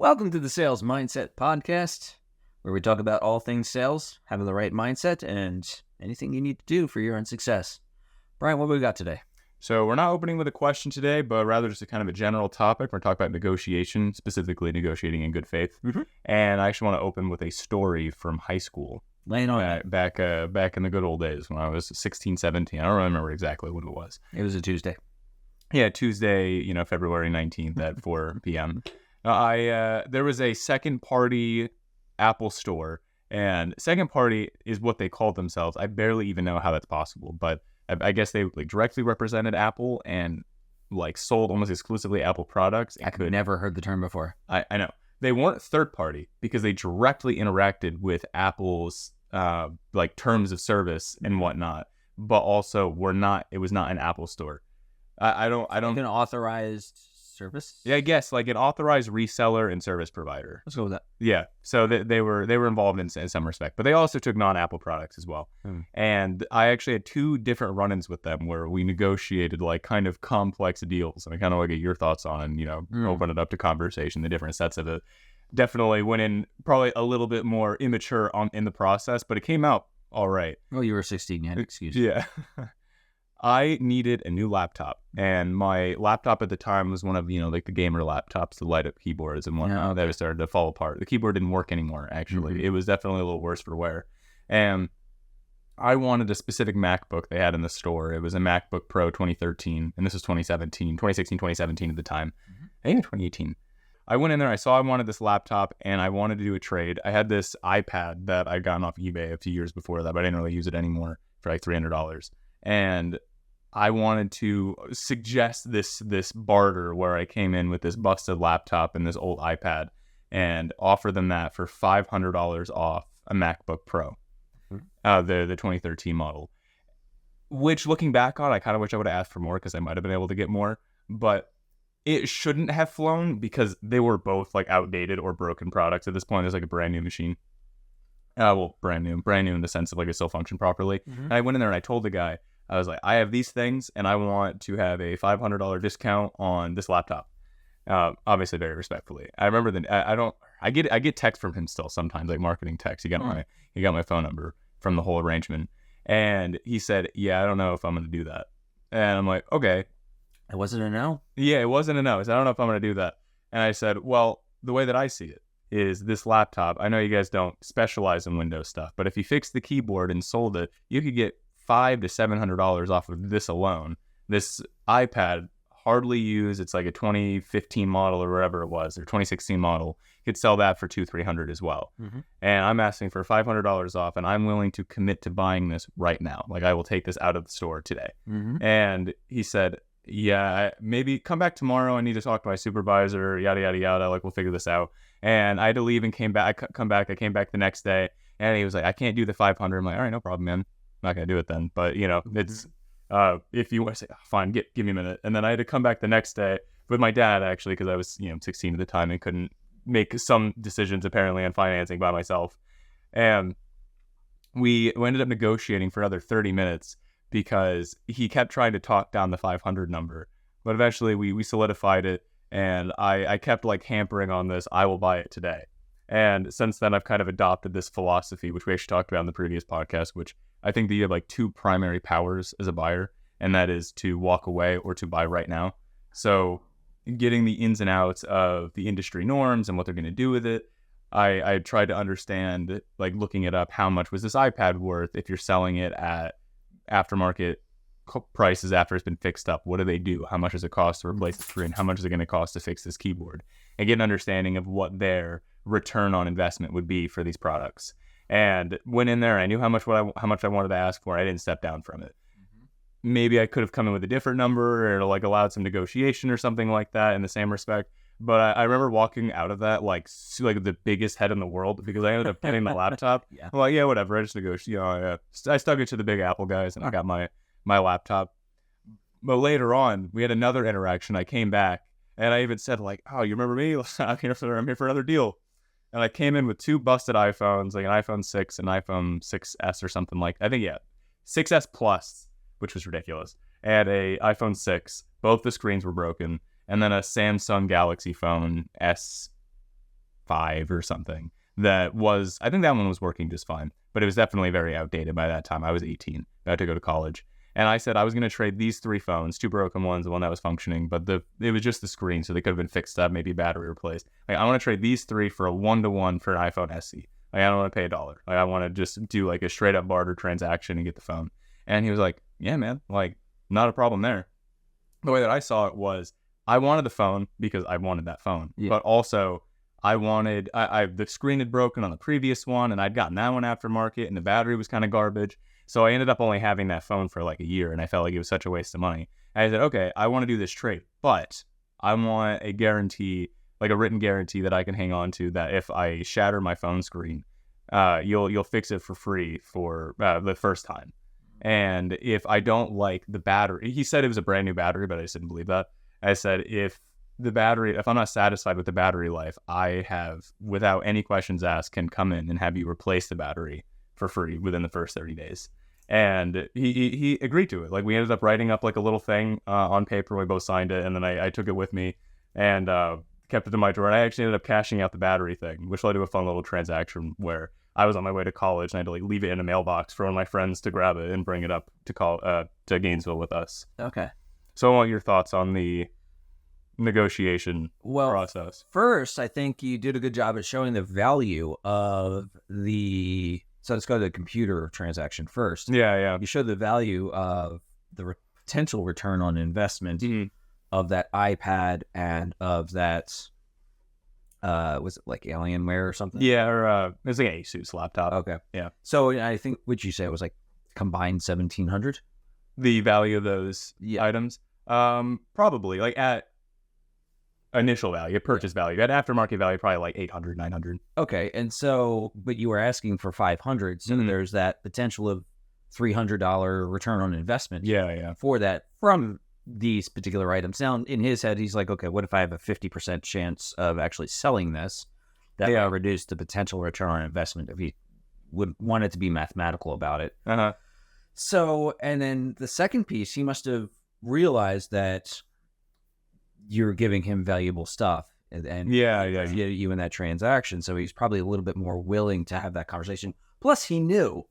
Welcome to the Sales Mindset Podcast, where we talk about all things sales, having the right mindset, and anything you need to do for your own success. Brian, what have we got today? So we're not opening with a question today, but rather just a kind of a general topic. We're talking about negotiation, specifically negotiating in good faith. Mm-hmm. And I actually want to open with a story from high school. Laying on back in the good old days when I was 16, 17. I don't remember exactly what it was. It was a Tuesday. Yeah, Tuesday, February 19th at 4 p.m. There was a second party Apple store, and second party is what they called themselves. I barely even know how that's possible, but I guess they directly represented Apple and sold almost exclusively Apple products. I've never heard the term before. I know. They weren't third party because they directly interacted with Apple's terms of service and whatnot, but also it was not an Apple store. I don't An authorized service? Yeah, I guess like an authorized reseller and service provider. Let's go with that. Yeah, so they were involved in some respect, but they also took non-Apple products as well. And I actually had two different run-ins with them where we negotiated kind of complex deals, and I kind of want to get your thoughts on, open it up to conversation, the different sets of it. Definitely went in probably a little bit more immature in the process, but it came out all right. Well, you were 16, yeah, excuse me. Yeah. I needed a new laptop, and my laptop at the time was one of, the gamer laptops, the light up keyboards and whatnot. That started to fall apart. The keyboard didn't work anymore, actually. Mm-hmm. It was definitely a little worse for wear. And I wanted a specific MacBook they had in the store. It was a MacBook Pro 2013, and this was 2016, 2017 at the time. Mm-hmm. I think 2018. I went in there, I saw I wanted this laptop, and I wanted to do a trade. I had this iPad that I'd gotten off eBay a few years before that, but I didn't really use it anymore for $300. And I wanted to suggest this barter where I came in with this busted laptop and this old iPad and offer them that for $500 off a MacBook Pro, the 2013 model. Which, looking back on, I kind of wish I would have asked for more because I might have been able to get more, but it shouldn't have flown because they were both outdated or broken products. At this point, there's a brand new machine. Brand new in the sense of it still functioned properly. Mm-hmm. And I went in there and I told the guy, I was like, I have these things and I want to have a $500 discount on this laptop. Obviously very respectfully. I remember I get text from him still sometimes, marketing text. He got my phone number from the whole arrangement. And he said, yeah, I don't know if I'm going to do that. And I'm like, okay. It wasn't a no? Yeah, it wasn't a no. I said, I don't know if I'm going to do that. And I said, well, the way that I see it is this laptop. I know you guys don't specialize in Windows stuff, but if you fixed the keyboard and sold it, you could get $500 to $700 off of this alone. This iPad, hardly used. It's a 2015 model or whatever it was, or 2016 model. You could sell that for $200-$300 as well. Mm-hmm. And I'm asking for $500 off, and I'm willing to commit to buying this right now. I will take this out of the store today. Mm-hmm. And he said, yeah, maybe come back tomorrow. I need to talk to my supervisor, yada, yada, yada. We'll figure this out. And I had to leave and came back. I came back the next day, and he was like, I can't do the 500. I'm like, all right, no problem, man. I'm not going to do it then. But, it's, if you want to say, oh, fine, give me a minute. And then I had to come back the next day with my dad, actually, because I was, 16 at the time and couldn't make some decisions, apparently, on financing by myself. And we ended up negotiating for another 30 minutes because he kept trying to talk down the 500 number. But eventually we solidified it, and I kept hampering on this, I will buy it today. And since then, I've kind of adopted this philosophy, which we actually talked about in the previous podcast, which I think that you have two primary powers as a buyer, and that is to walk away or to buy right now. So getting the ins and outs of the industry norms and what they're going to do with it, I tried to understand, looking it up, how much was this iPad worth if you're selling it at aftermarket prices after it's been fixed up? What do they do? How much does it cost to replace the screen? How much is it going to cost to fix this keyboard? And get an understanding of what their return on investment would be for these products. And went in there, I knew how much I wanted to ask for. I didn't step down from it. Mm-hmm. Maybe I could have come in with a different number or allowed some negotiation or something like that in the same respect. But I remember walking out of that the biggest head in the world because I ended up getting the laptop. Yeah. I'm like, yeah, whatever. I just negotiated. I stuck it to the big Apple guys and I got my laptop. But later on, we had another interaction. I came back and I even said oh, you remember me? I'm here for another deal. And I came in with two busted iPhones, an iPhone 6 and iPhone 6S or something 6S Plus, which was ridiculous, and a iPhone 6. Both the screens were broken. And then a Samsung Galaxy phone 5 or something. I think that one was working just fine, but it was definitely very outdated by that time. I was 18, about to go to college. And I said I was going to trade these 3 phones, 2 broken ones, the one that was functioning, but it was just the screen, so they could have been fixed up, maybe battery replaced. Like, I want to trade these 3 for a 1-to-1 for an iPhone SE. Like, I don't want to pay $1. Like, I want to just do like a straight up barter transaction and get the phone. And he was like, yeah, man, like, not a problem there. The way that I saw it was I wanted the phone because I wanted that phone, but also I wanted, the screen had broken on the previous one and I'd gotten that one aftermarket and the battery was kind of garbage. So I ended up only having that phone for like a year and I felt like it was such a waste of money. And I said, okay, I want to do this trade, but I want a guarantee, like a written guarantee that I can hang on to, that if I shatter my phone screen, you'll fix it for free for the first time. And if I don't like the battery, he said it was a brand new battery, but I just didn't believe that. I said, if I'm not satisfied with the battery life, I have, without any questions asked, can come in and have you replace the battery for free within the first 30 days. And he agreed to it. Like, we ended up writing up like a little thing on paper. We both signed it, and then I took it with me and kept it in my drawer. And I actually ended up cashing out the battery thing, which led to a fun little transaction where I was on my way to college and I had to like leave it in a mailbox for one of my friends to grab it and bring it up to Gainesville with us. Okay. So I want your thoughts on the negotiation process. First, I think you did a good job at showing the value of so let's go to the computer transaction first. Yeah. You showed the value of the potential return on investment of that iPad and of that, was it like Alienware or something? Yeah, or it was like an Asus laptop. Okay. Yeah. So I think, would you say it was like combined 1,700? The value of those items? Probably, like at initial value, purchase value. At aftermarket value, probably like 800, 900. Okay, and so, but you were asking for 500, so there's that potential of $300 return on investment. Yeah. For that from these particular items. Now, in his head, he's like, okay, what if I have a 50% chance of actually selling this? That might reduce the potential return on investment if he would want it to be mathematical about it. So, and then the second piece, he must have realized that you're giving him valuable stuff, and you in that transaction. So he's probably a little bit more willing to have that conversation. Plus, he knew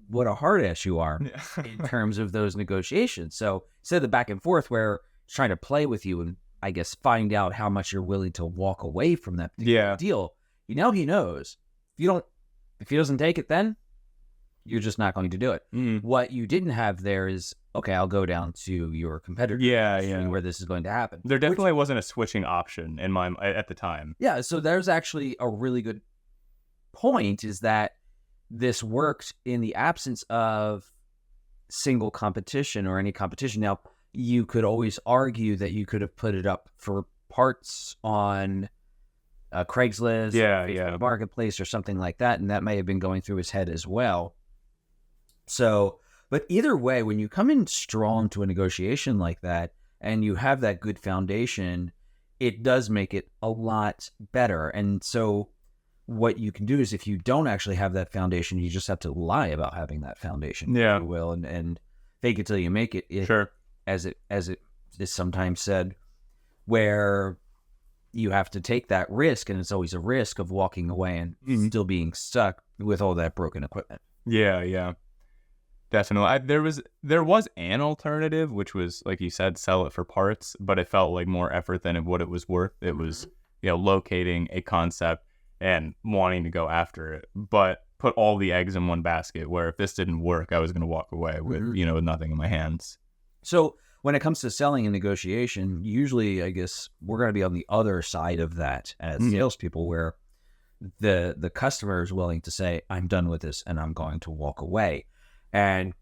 what a hard ass you are in terms of those negotiations. So instead of the back and forth where he's trying to play with you and I guess find out how much you're willing to walk away from that particular deal, he knows if he doesn't take it, then you're just not going to do it. What you didn't have there is, okay, I'll go down to your competitor. Yeah. Where this is going to happen. There definitely wasn't a switching option in my at the time. Yeah, so there's actually a really good point, is that this worked in the absence of single competition or any competition. Now, you could always argue that you could have put it up for parts on Craigslist, Facebook Marketplace, or something like that, and that may have been going through his head as well. So, but either way, when you come in strong to a negotiation like that, and you have that good foundation, it does make it a lot better. And so what you can do is, if you don't actually have that foundation, you just have to lie about having that foundation, if you will, and fake it till you make it. As it is sometimes said, where you have to take that risk, and it's always a risk of walking away and still being stuck with all that broken equipment. Yeah. Definitely. There was an alternative, which was, like you said, sell it for parts, but it felt like more effort than what it was worth. It was, locating a concept and wanting to go after it, but put all the eggs in one basket, where if this didn't work, I was going to walk away with, with nothing in my hands. So when it comes to selling and negotiation, usually, I guess, we're going to be on the other side of that as salespeople, where the customer is willing to say, I'm done with this and I'm going to walk away. And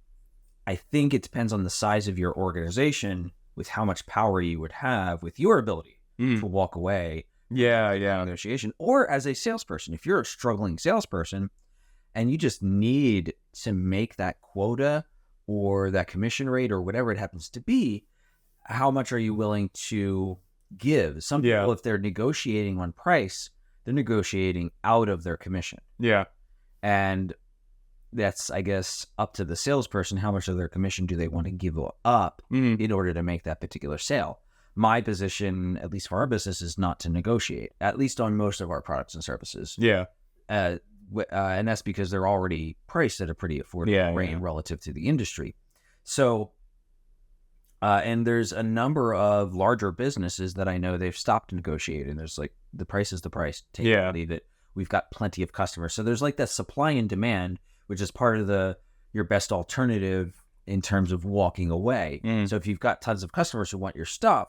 I think it depends on the size of your organization with how much power you would have with your ability to walk away. Negotiation. Or as a salesperson, if you're a struggling salesperson and you just need to make that quota or that commission rate or whatever it happens to be, how much are you willing to give? Some people, if they're negotiating on price, they're negotiating out of their commission. And that's, I guess, up to the salesperson. How much of their commission do they want to give up in order to make that particular sale? my position, at least for our business, is not to negotiate, at least on most of our products and services. Yeah. And that's because they're already priced at a pretty affordable rate relative to the industry. So, and there's a number of larger businesses that I know they've stopped negotiating. There's like, the price is the price. Take it, that we've got plenty of customers. So there's like that supply and demand, which is part of your best alternative in terms of walking away. So if you've got tons of customers who want your stuff,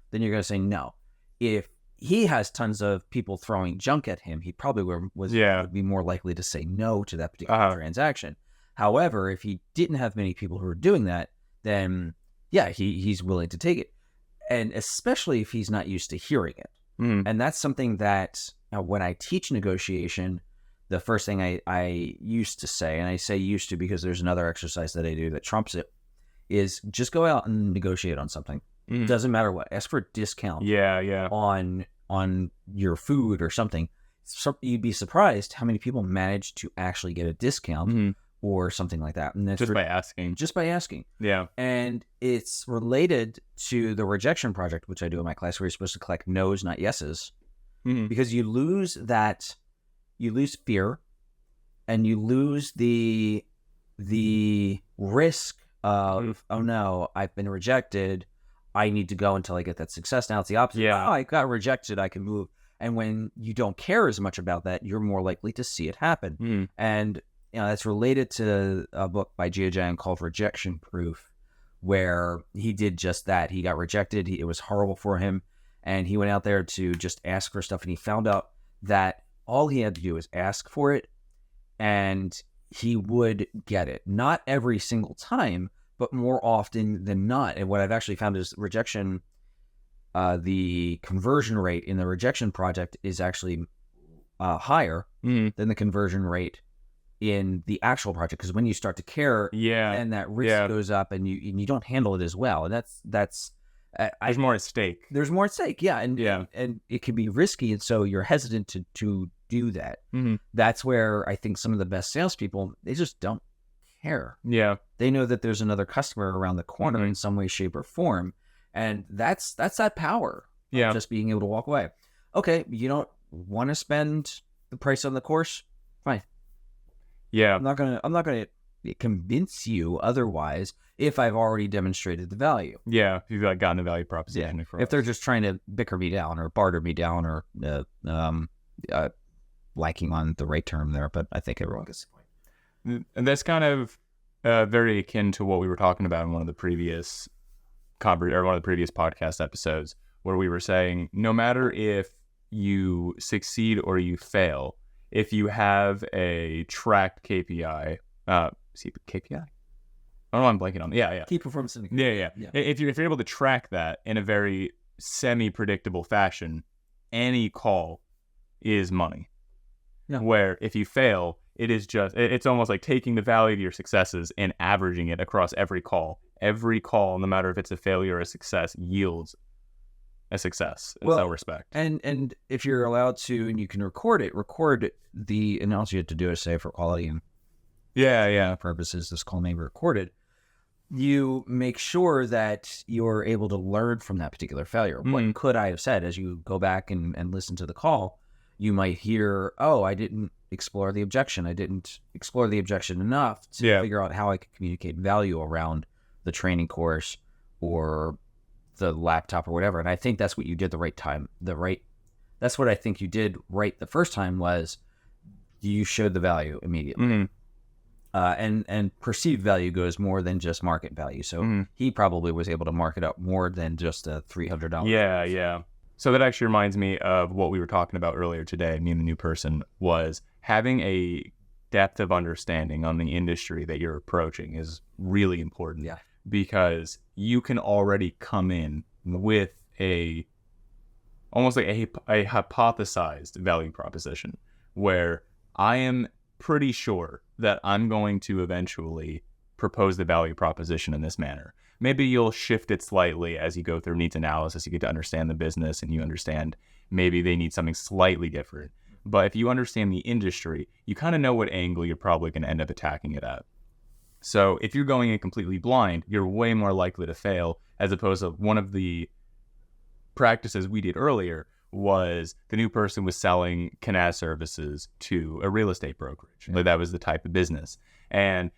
then you're going to say no. If he has tons of people throwing junk at him, he probably would be more likely to say no to that particular transaction. However, if he didn't have many people who are doing that, then he's willing to take it. And especially if he's not used to hearing it. And that's something that when I teach negotiation, the first thing I used to say, and I say used to because there's another exercise that I do that trumps it, is just go out and negotiate on something. Doesn't matter what. Ask for a discount on your food or something. So you'd be surprised how many people manage to actually get a discount or something like that. And that's just by asking. Just by asking. Yeah. And it's related to the rejection project, which I do in my class, where you're supposed to collect no's, not yeses. Because you lose fear, and you lose the risk of, oh no, I've been rejected. I need to go until I get that success. Now it's the opposite. Yeah. Oh, I got rejected. I can move. And when you don't care as much about that, you're more likely to see it happen. And that's related to a book by Jia Jiang called Rejection Proof, where he did just that. He got rejected. It was horrible for him. And he went out there to just ask for stuff. And he found out that all he had to do was ask for it, and he would get it. Not every single time, but more often than not. And what I've actually found is rejection, the conversion rate in the rejection project is actually higher than the conversion rate in the actual project. Because when you start to care, and that risk goes up, and you don't handle it as well. And that's there's more at stake. There's more at stake, and it can be risky, and so you're hesitant to do that. That's where I think some of the best salespeople, they just don't care. They know that there's another customer around the corner in some way, shape, or form, and that's that power. Of just being able to walk away. Okay, you don't want to spend the price on the course? Fine. I'm not gonna convince you otherwise if I've already demonstrated the value. If you've gotten a value proposition. If they're just trying to bicker me down or barter me down or liking on the right term there, but I think everyone gets the point. And that's kind of very akin to what we were talking about in one of the previous podcast episodes, where we were saying no matter if you succeed or you fail, if you have a tracked KPI, KPI? I don't know, I'm blanking on it. Key performance indicator. If you're able to track that in a very semi-predictable fashion, any call is money. Where if you fail, it's almost like taking the value of your successes and averaging it across every call. Every call, no matter if it's a failure or a success, yields a success in some respect. And if you're allowed to, and you can record the analogy you have to do is say for quality and purposes, this call may be recorded. You make sure that you're able to learn from that particular failure. What could I have said? As you go back and listen to the call, you might hear, oh, I didn't explore the objection. I didn't explore the objection enough to figure out how I could communicate value around the training course or the laptop or whatever. And I think that's what you did the right time. That's what I think you did right the first time, was you showed the value immediately. And perceived value goes more than just market value. So he probably was able to mark it up more than just a $300. So that actually reminds me of what we were talking about earlier today, me and the new person, was having a depth of understanding on the industry that you're approaching is really important. Because you can already come in with almost like a hypothesized value proposition, where I am pretty sure that I'm going to eventually propose the value proposition in this manner. Maybe you'll shift it slightly as you go through needs analysis. You get to understand the business, and you understand maybe they need something slightly different. But if you understand the industry, you kind of know what angle you're probably going to end up attacking it at. So if you're going in completely blind, you're way more likely to fail, as opposed to one of the practices we did earlier was the new person was selling Canaz services to a real estate brokerage. Like that was the type of business. And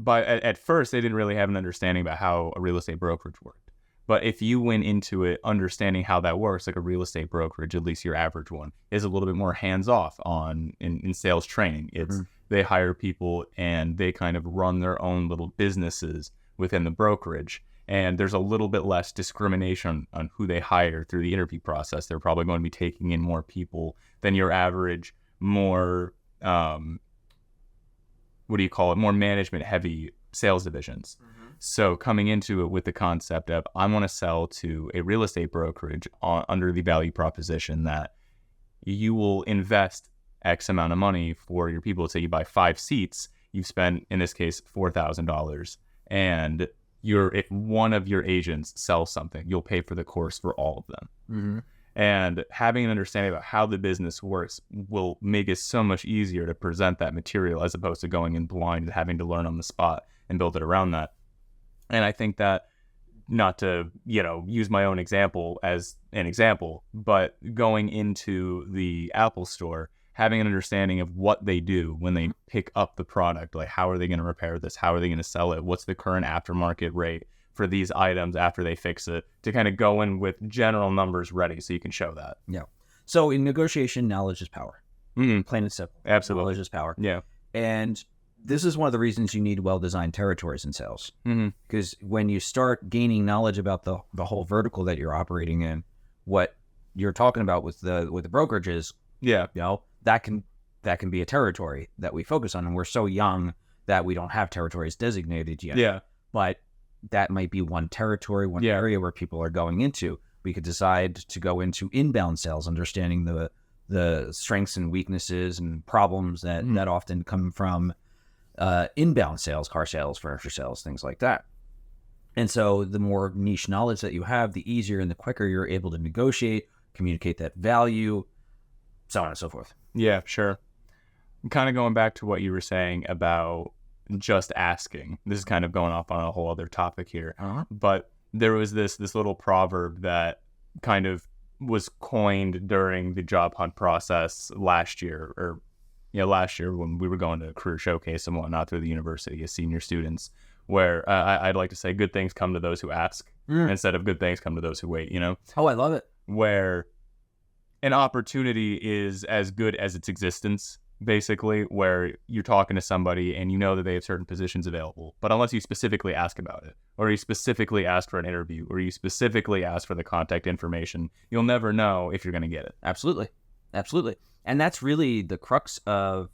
at first, they didn't really have an understanding about how a real estate brokerage worked. But if you went into it understanding how that works, like a real estate brokerage, at least your average one, is a little bit more hands-off in sales training. It's they hire people and they kind of run their own little businesses within the brokerage. And there's a little bit less discrimination on who they hire through the interview process. They're probably going to be taking in more people than your average, more, more management-heavy sales divisions. So coming into it with the concept of, I want to sell to a real estate brokerage under the value proposition that you will invest X amount of money for your people. Say you buy 5 seats, you've spent, in this case, $4,000. And if one of your agents sells something, you'll pay for the course for all of them. And having an understanding about how the business works will make it so much easier to present that material as opposed to going in blind and having to learn on the spot and build it around that. And I think that, not to, use my own example as an example, but going into the Apple store, having an understanding of what they do when they pick up the product, like how are they going to repair this? How are they going to sell it? What's the current aftermarket rate for these items after they fix it, to kind of go in with general numbers ready so you can show that. Yeah. So in negotiation, knowledge is power. Plain and simple. Absolutely. Knowledge is power. Yeah. And this is one of the reasons you need well-designed territories in sales. Because when you start gaining knowledge about the whole vertical that you're operating in, what you're talking about with the brokerages, that can be a territory that we focus on. And we're so young that we don't have territories designated yet. Yeah. But that might be one territory, one area where people are going into. We could decide to go into inbound sales, understanding the strengths and weaknesses and problems that often come from inbound sales, car sales, furniture sales, things like that. And so the more niche knowledge that you have, the easier and the quicker you're able to negotiate, communicate that value, so on and so forth. Yeah, sure. Kind of going back to what you were saying about just asking. This is kind of going off on a whole other topic here. But there was this little proverb that kind of was coined during the job hunt process last year when we were going to career showcase and whatnot through the university as senior students, where I'd like to say good things come to those who ask instead of good things come to those who wait, Oh, I love it. Where an opportunity is as good as its existence, basically, where you're talking to somebody and you know that they have certain positions available, but unless you specifically ask about it, or you specifically ask for an interview, or you specifically ask for the contact information, you'll never know if you're going to get it. Absolutely. And that's really the crux of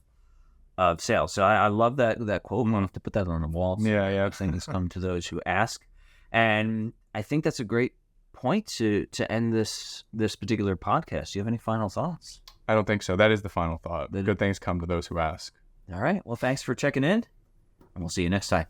sales. So I love that quote. I'm going to have to put that on the wall. Yeah. Things come to those who ask. And I think that's a great point to end this particular podcast. Do you have any final thoughts? I don't think so. That is the final thought. Good things come to those who ask. All right. Well, thanks for checking in, and we'll see you next time.